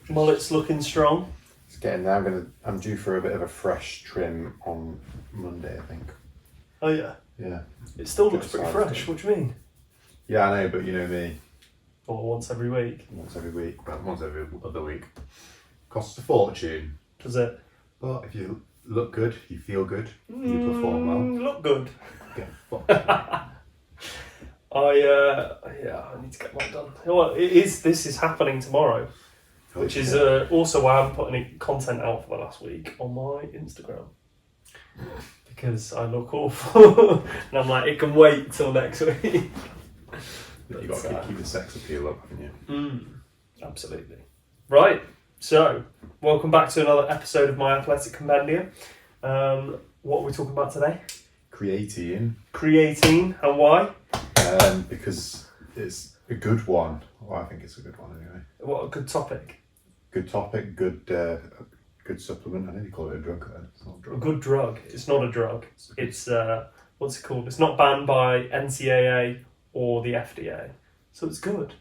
Mullet's looking strong. It's getting there. I'm due for a bit of a fresh trim on Monday, I think. Oh yeah. Yeah. It still looks pretty fresh. What do you mean? Yeah, I know, but you know me. Or once every week. Once every week, but once every other week. Costs a fortune. Does it? But if you look good, you feel good, you perform well. Look good. Get fucked. I need to get mine done. You know what? This is happening tomorrow, which is also why I haven't put any content out for the last week on my Instagram. Because I look awful. And I'm like, it can wait till next week. You've got to keep the sex appeal up, haven't you? Absolutely. Right, so, welcome back to another episode of My Athletic Compendium. What are we talking about today? Creatine. Creatine, and why? Because it's a good one. Well, I think it's a good one anyway. What a good topic. Good topic, good supplement. I nearly call it a drug. It's not a drug. A good drug. It's not a drug. It's, what's it called? It's not banned by NCAA or the FDA. So it's good.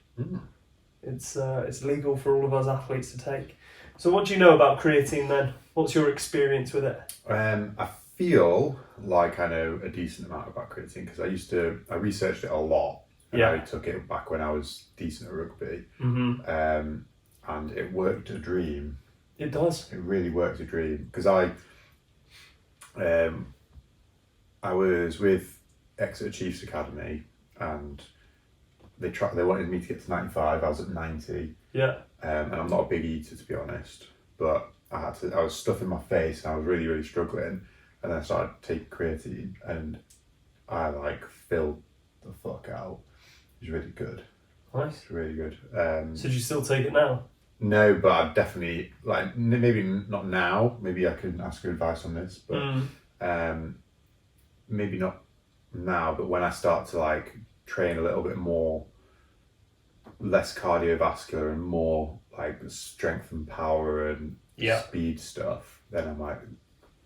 It's legal for all of us athletes to take. So what do you know about creatine then? What's your experience with it? I feel like I know a decent amount about creatine because I researched it a lot. And I took it back when I was decent at rugby. And it worked a dream. It does. It really worked a dream because I was with Exeter Chiefs Academy and they wanted me to get to 95. I was at 90. Yeah. And I'm not a big eater, to be honest, but I was stuffing my face and I was really, really struggling. And then I started taking creatine and I filled the fuck out. It was really good. Nice. It's really good. So do you still take it now? No, but I definitely, maybe not now. Maybe I can ask your advice on this, but maybe not now. But when I start to train a little bit more, less cardiovascular and more strength and power and speed stuff, then I might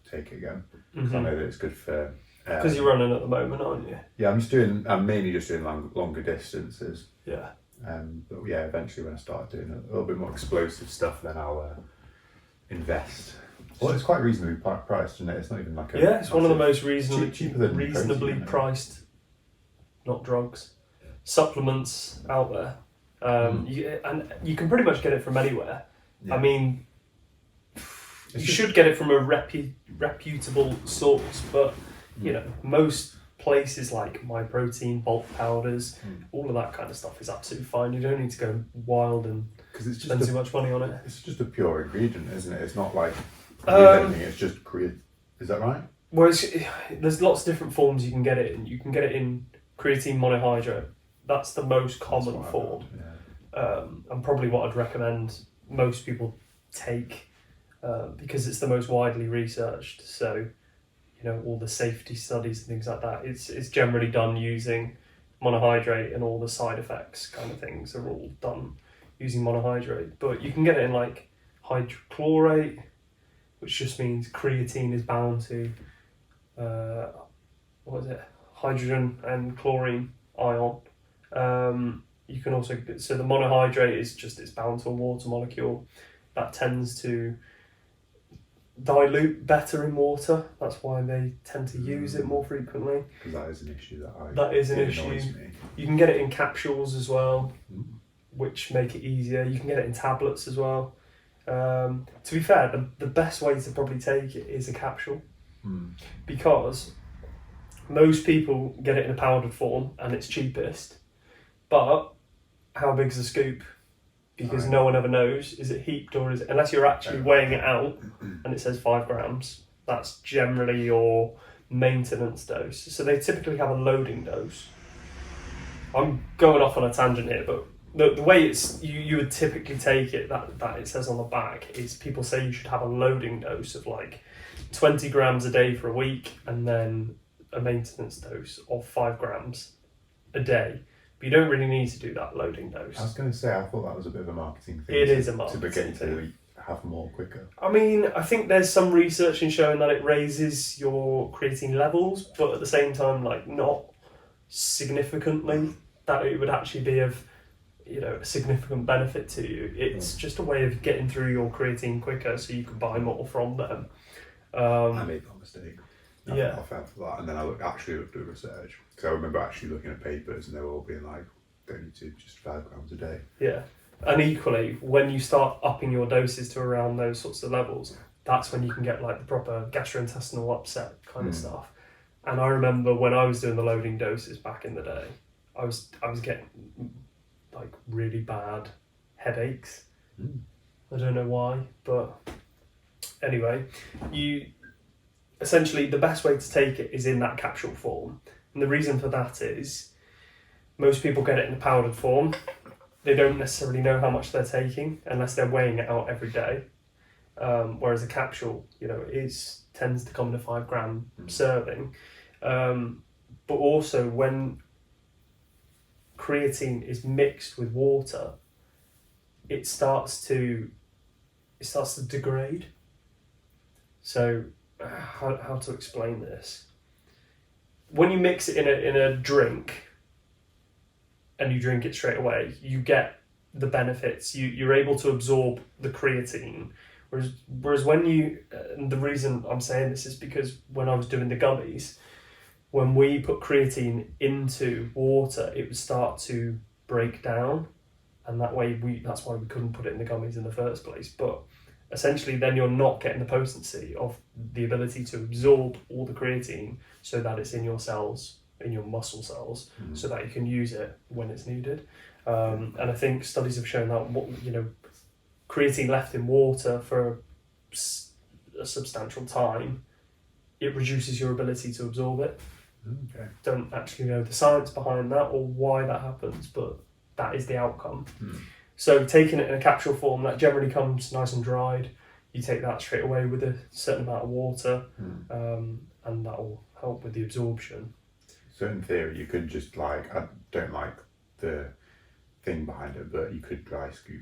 take it again. Because I know that it's good for... Because you're running at the moment, aren't you? Yeah, I'm mainly just doing longer distances. Yeah. But yeah, eventually when I start doing a little bit more explosive stuff, then I'll invest. Well, it's quite reasonably priced, isn't it? It's not even it's one of the most reasonably protein, priced, not drugs, supplements out there. And you can pretty much get it from anywhere. Yeah. I mean, you should get it from a reputable source, but you know, most places like My Protein, bulk powders, all of that kind of stuff is absolutely fine. You don't need to go wild and spend too much money on it. It's just a pure ingredient, isn't it? It's not like anything. It's just creatine. Is that right? Well, there's lots of different forms you can get it in. You can get it in creatine monohydrate. That's the most common form, and probably what I'd recommend most people take because it's the most widely researched. So, you know, all the safety studies and things like that, it's generally done using monohydrate, and all the side effects kind of things are all done using monohydrate. But you can get it in hydrochlorate, which just means creatine is bound to hydrogen and chlorine ion. You can also, so the monohydrate is just, it's bound to a water molecule that tends to dilute better in water. That's why they tend to use it more frequently. Because that is an issue annoys me. You can get it in capsules as well, which make it easier. You can get it in tablets as well. To be fair, the best way to probably take it is a capsule, because most people get it in a powdered form and it's cheapest. But how big's the scoop? Because no one ever knows. Is it heaped or is it... Unless you're actually weighing it out and it says 5 grams, that's generally your maintenance dose. So they typically have a loading dose. I'm going off on a tangent here, but the way it's you would typically take it, that it says on the back, is people say you should have a loading dose of 20 grams a day for a week, and then a maintenance dose of 5 grams a day. But you don't really need to do that loading dose. I was going to say, I thought that was a bit of a marketing thing. It is a marketing thing. To have more quicker. I mean, I think there's some research in showing that it raises your creatine levels, but at the same time, not significantly, that it would actually be of a significant benefit to you. It's just a way of getting through your creatine quicker, so you can buy more from them. I made that mistake. I Yeah. fell for that, and then I actually looked at research, because I remember actually looking at papers, and they were all being like, don't need to, just 5 grams a day. Yeah. And equally, when you start upping your doses to around those sorts of levels, that's when you can get like the proper gastrointestinal upset kind of stuff. And I remember when I was doing the loading doses back in the day, I was getting like really bad headaches. I don't know why, but anyway, essentially the best way to take it is in that capsule form. And the reason for that is most people get it in the powdered form. They don't necessarily know how much they're taking unless they're weighing it out every day. Whereas a capsule, tends to come in a 5 gram serving. But also when creatine is mixed with water, it starts to degrade. So how to explain this? When you mix it in a drink and you drink it straight away, you get the benefits. You're able to absorb the creatine. Whereas when and the reason I'm saying this is because when I was doing the gummies, when we put creatine into water, it would start to break down, and that's why we couldn't put it in the gummies in the first place. But essentially then you're not getting the potency of the ability to absorb all the creatine so that it's in your cells, in your muscle cells, so that you can use it when it's needed. And I think studies have shown that creatine left in water for a substantial time, it reduces your ability to absorb it. Okay. Don't actually know the science behind that or why that happens, but that is the outcome. So taking it in a capsule form, that generally comes nice and dried. You take that straight away with a certain amount of water, and that will help with the absorption. So in theory, you could just I don't like the thing behind it, but you could dry scoop.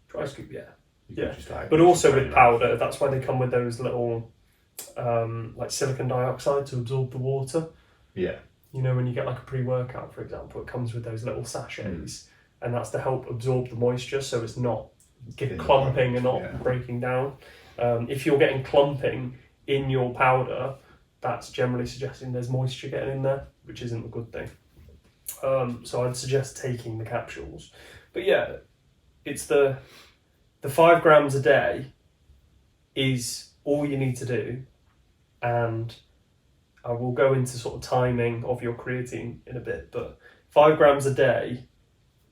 Dry scoop, yeah. You could just but also with powder, that's why they come with those little like silicon dioxide to absorb the water. Yeah. When you get like a pre-workout, for example, it comes with those little sachets, and that's to help absorb the moisture so it's not clumping and not breaking down. If you're getting clumping in your powder, that's generally suggesting there's moisture getting in there, which isn't a good thing. So I'd suggest taking the capsules. But yeah, it's the 5 grams a day is all you need to do, and I will go into sort of timing of your creatine in a bit, but 5 grams a day,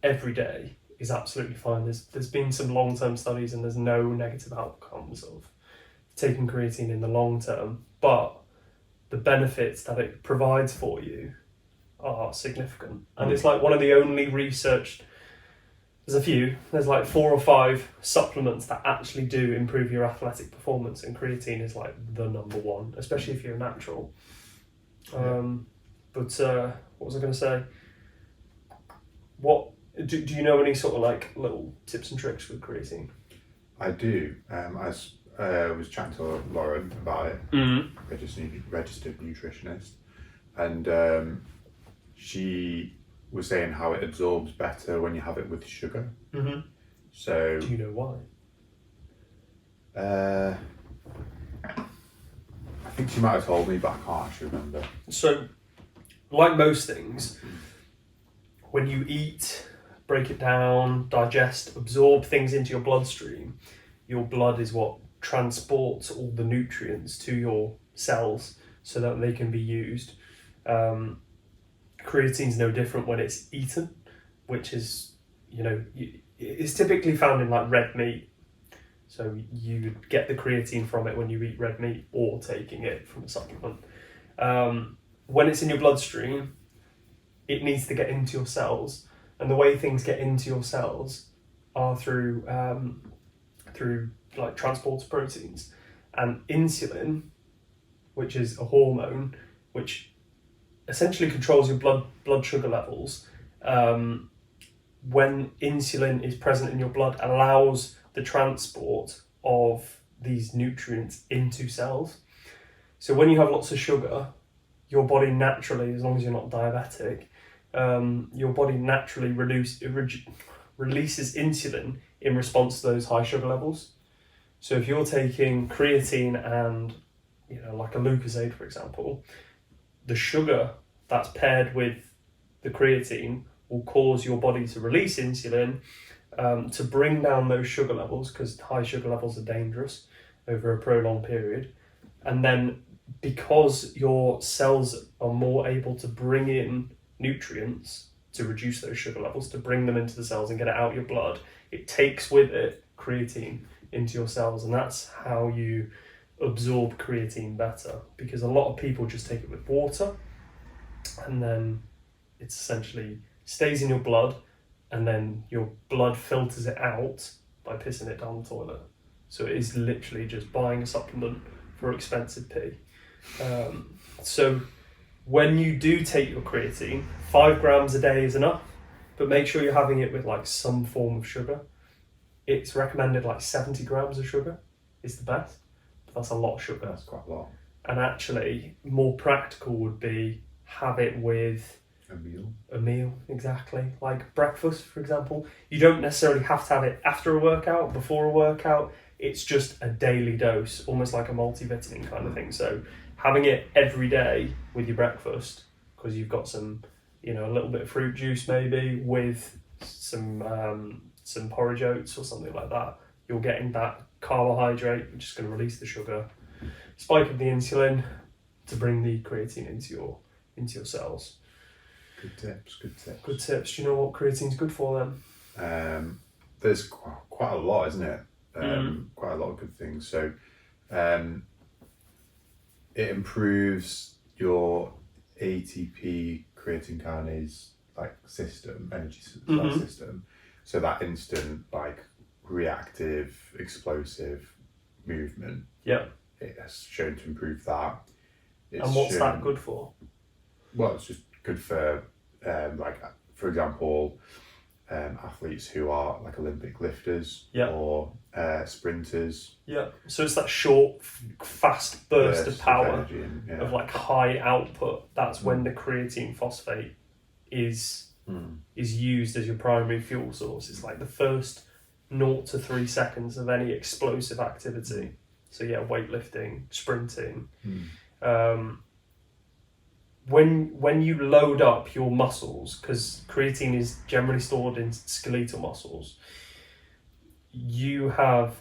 every day, is absolutely fine. There's been some long-term studies and there's no negative outcomes of taking creatine in the long term, but the benefits that it provides for you are significant. And it's like one of the only researched, there's like 4 or 5 supplements that actually do improve your athletic performance, and creatine is like the number one, especially if you're a natural. But what was I going to say? What do you know any sort of like little tips and tricks with creatine? I do. I was chatting to Lauren about it, registered nutritionist, and she was saying how it absorbs better when you have it with sugar. So do you know why? I think she might have told me, but I can't actually remember. So, like most things, when you eat, break it down, digest, absorb things into your bloodstream, your blood is what transports all the nutrients to your cells so that they can be used. Creatine's no different when it's eaten, which is, it's typically found in like red meat. So you would get the creatine from it when you eat red meat or taking it from a supplement. When it's in your bloodstream, it needs to get into your cells. And the way things get into your cells are through like transporter proteins. And insulin, which is a hormone, which essentially controls your blood sugar levels, when insulin is present in your blood, allows the transport of these nutrients into cells. So when you have lots of sugar, your body naturally, as long as you're not diabetic, your body naturally releases insulin in response to those high sugar levels. So if you're taking creatine and, like a Lucozade, for example, the sugar that's paired with the creatine will cause your body to release insulin to bring down those sugar levels, because high sugar levels are dangerous over a prolonged period. And then because your cells are more able to bring in nutrients to reduce those sugar levels, to bring them into the cells and get it out your blood, it takes with it creatine into your cells, and that's how you absorb creatine better, because a lot of people just take it with water and then it's essentially stays in your blood, and then your blood filters it out by pissing it down the toilet. So it is literally just buying a supplement for expensive pee. So when you do take your creatine, 5 grams a day is enough, but make sure you're having it with like some form of sugar. It's recommended like 70 grams of sugar is the best, but that's a lot of sugar. That's quite a lot. And actually, more practical would be have it with a meal, exactly. Like breakfast, for example. You don't necessarily have to have it after a workout, before a workout. It's just a daily dose, almost like a multivitamin kind of thing. So having it every day with your breakfast, because you've got some, a little bit of fruit juice maybe with some porridge oats or something like that, you're getting that carbohydrate, which is going to release the sugar, spike of the insulin to bring the creatine into your cells. Good tips. Good tips. Do you know what creatine's good for then? There's quite a lot, isn't it? Quite a lot of good things. So it improves your ATP creatine kinase system, energy system. So that instant reactive, explosive movement. Yeah. It has shown to improve that. And what's that good for? Well, it's just good for for example, athletes who are like Olympic lifters or sprinters. Yeah. So it's that short, fast burst of power of energy of high output. That's when the creatine phosphate is used as your primary fuel source. It's like the first 0 to 3 seconds of any explosive activity. So weightlifting, sprinting. When you load up your muscles, because creatine is generally stored in skeletal muscles, you have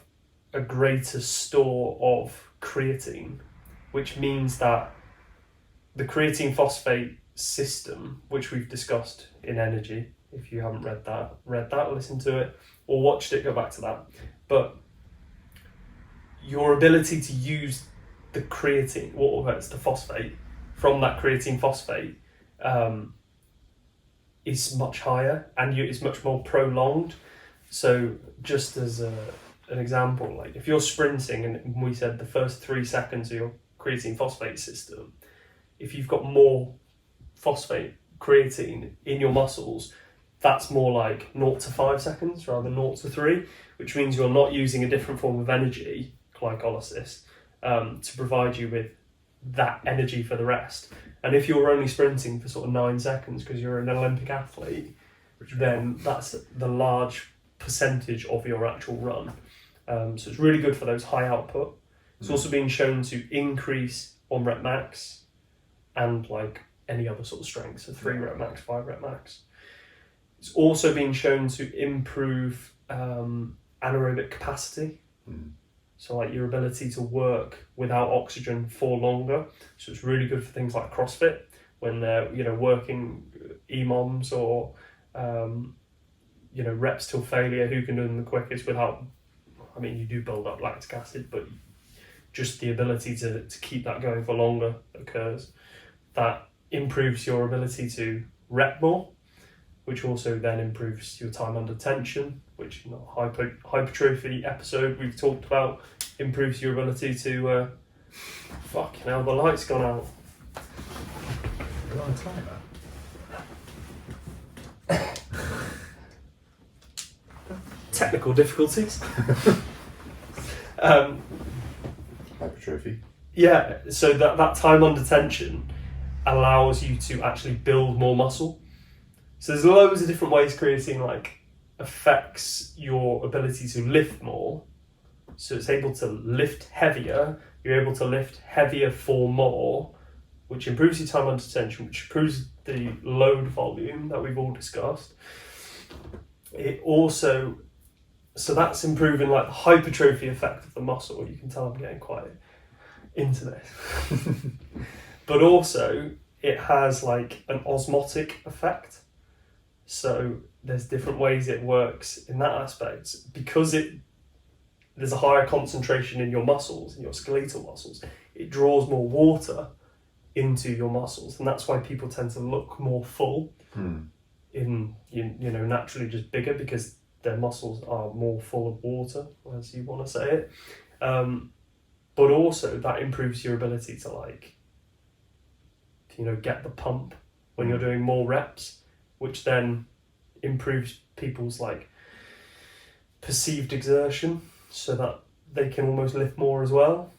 a greater store of creatine, which means that the creatine phosphate system, which we've discussed in Energy, if you haven't read that, listen to it, or watched it, go back to that. But your ability to use the creatine, it's the phosphate, from that creatine phosphate is much higher, and it's much more prolonged. So just as an example, if you're sprinting and we said the first 3 seconds of your creatine phosphate system, if you've got more phosphate creatine in your muscles, that's more like 0 to 5 seconds rather than 0 to 3, which means you're not using a different form of energy, glycolysis, to provide you with that energy for the rest. And if you're only sprinting for sort of 9 seconds because you're an Olympic athlete, then that's the large percentage of your actual run. So it's really good for those high output. It's also been shown to increase on rep max and any other sort of strength, so 3 rep max, 5 rep max. It's also been shown to improve anaerobic capacity. So your ability to work without oxygen for longer. So it's really good for things like CrossFit, when they're working EMOMs or reps till failure, who can do them the quickest without, you do build up lactic acid, but just the ability to keep that going for longer occurs. That improves your ability to rep more, which also then improves your time under tension, which hypertrophy episode we've talked about, improves your ability to the light's gone out. You're on a timer. Technical difficulties. Hypertrophy. Yeah, so that time under tension allows you to actually build more muscle. So there's loads of different ways creatine like affects your ability to lift more. So it's able to lift heavier. You're able to lift heavier for more, which improves your time under tension, which improves the load volume that we've all discussed. It also, so that's improving like the hypertrophy effect of the muscle. You can tell I'm getting quite into this. But also it has like an osmotic effect. So there's different ways it works in that aspect. Because there's a higher concentration in your muscles, in your skeletal muscles, it draws more water into your muscles, and that's why people tend to look more full in naturally just bigger, because their muscles are more full of water, as you want to say it. But also that improves your ability to like get the pump when you're doing more reps, which then improves people's like perceived exertion, so that they can almost lift more as well.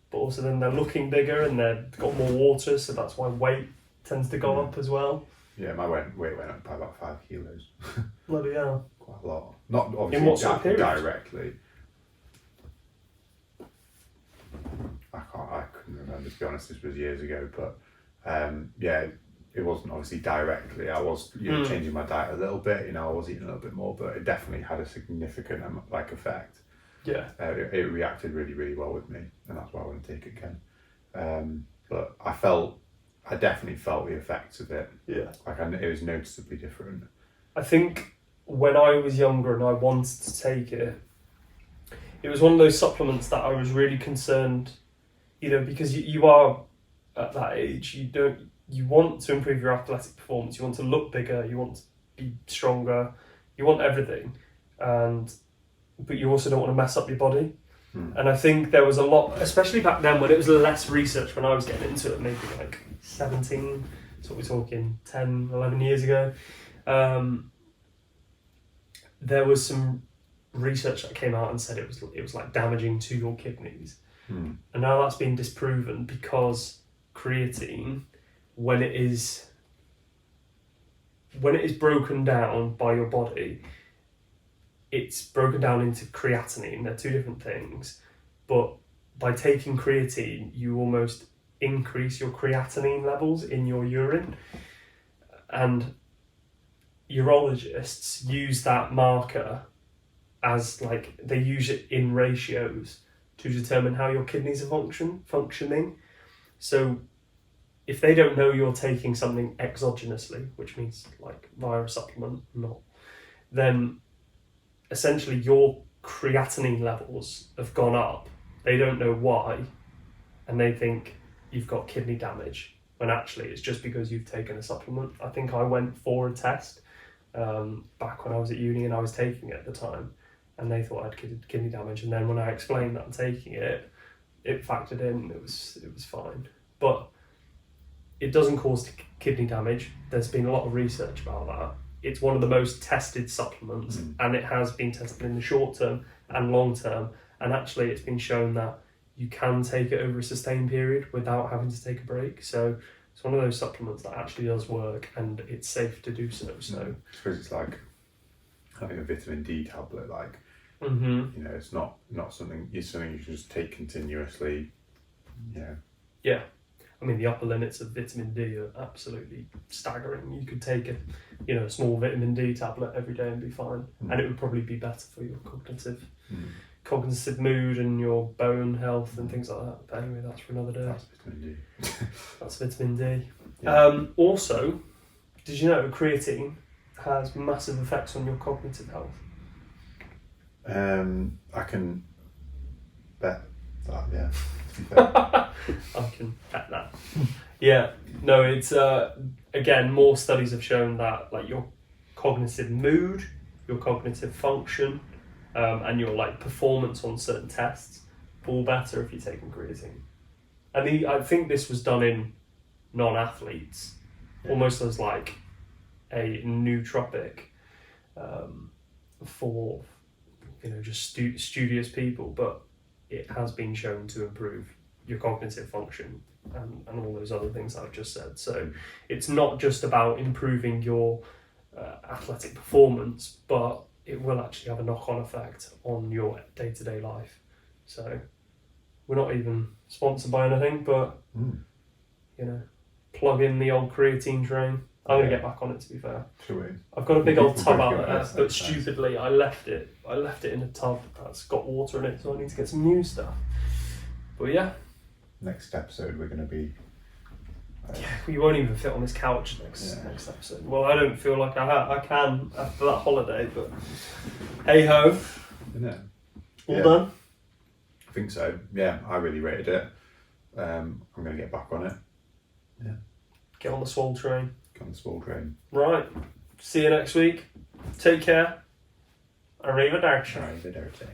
But also then they're looking bigger and they've got more water, so that's why weight tends to go up as well. Yeah, my weight went up by about 5 kilos. Bloody hell. Quite a lot. Not obviously in what sort of period? Directly. I couldn't remember, to be honest. This was years ago, but it wasn't obviously directly. I was changing my diet a little bit. I was eating a little bit more, but it definitely had a significant effect. Yeah. It reacted really, really well with me, and that's why I want to take it again. But I definitely felt the effects of it. Yeah. It was noticeably different. I think when I was younger and I wanted to take it, it was one of those supplements that I was really concerned, because you are at that age, you want to improve your athletic performance, you want to look bigger, you want to be stronger, you want everything, but you also don't want to mess up your body. And I think there was a lot, especially back then when it was less research, when I was getting into it, maybe like 17, so we're talking 10, 11 years ago. There was some research that came out and said it was like damaging to your kidneys. And now that's been disproven, because creatine, when it is broken down by your body, it's broken down into creatinine. They're two different things, but by taking creatine, you almost increase your creatinine levels in your urine. And urologists use that marker as they use it in ratios to determine how your kidneys are functioning. So if they don't know you're taking something exogenously, which means via a supplement, then essentially your creatinine levels have gone up. They don't know why, and they think you've got kidney damage, when actually it's just because you've taken a supplement. I think I went for a test back when I was at uni and I was taking it at the time, and they thought I had kidney damage, and then when I explained that I'm taking it, it factored in, it was fine. But it doesn't cause kidney damage. There's been a lot of research about that. It's one of the most tested supplements, and it has been tested in the short term and long term, and actually it's been shown that you can take it over a sustained period without having to take a break. So it's one of those supplements that actually does work, and it's safe to do so. So I suppose it's like having a vitamin D tablet. It's not something you should just take continuously. Yeah. I mean, the upper limits of vitamin D are absolutely staggering. You could take a small vitamin D tablet every day and be fine, and it would probably be better for your cognitive mood and your bone health and things like that. But anyway, that's for another day. That's vitamin D. That's vitamin D. Yeah. Also, did you know creatine has massive effects on your cognitive health? I can bet that, yeah. I can bet that. Yeah, no, it's again, more studies have shown that your cognitive mood, your cognitive function, and your like performance on certain tests all better if you're taking creatine. And I think this was done in non-athletes, almost as like a nootropic for just studious people, but it has been shown to improve your cognitive function and all those other things I've just said. So it's not just about improving your athletic performance, but it will actually have a knock-on effect on your day-to-day life. So we're not even sponsored by anything, but you know, plug in the old creatine train. I'm gonna get back on it, to be fair. Sure. I've got a big old tub out there, but stupidly I left it in a tub that's got water in it, so I need to get some new stuff. But yeah. Next episode we're gonna be you won't even fit on this couch next episode. Well, I don't feel like I can after that holiday, but hey ho. All done? I think so. Yeah, I really rated it. I'm going to get back on it. Yeah. Get on the swole train. Get on the swole train. Right. See you next week. Take care. Arrivederci. Arrivederci.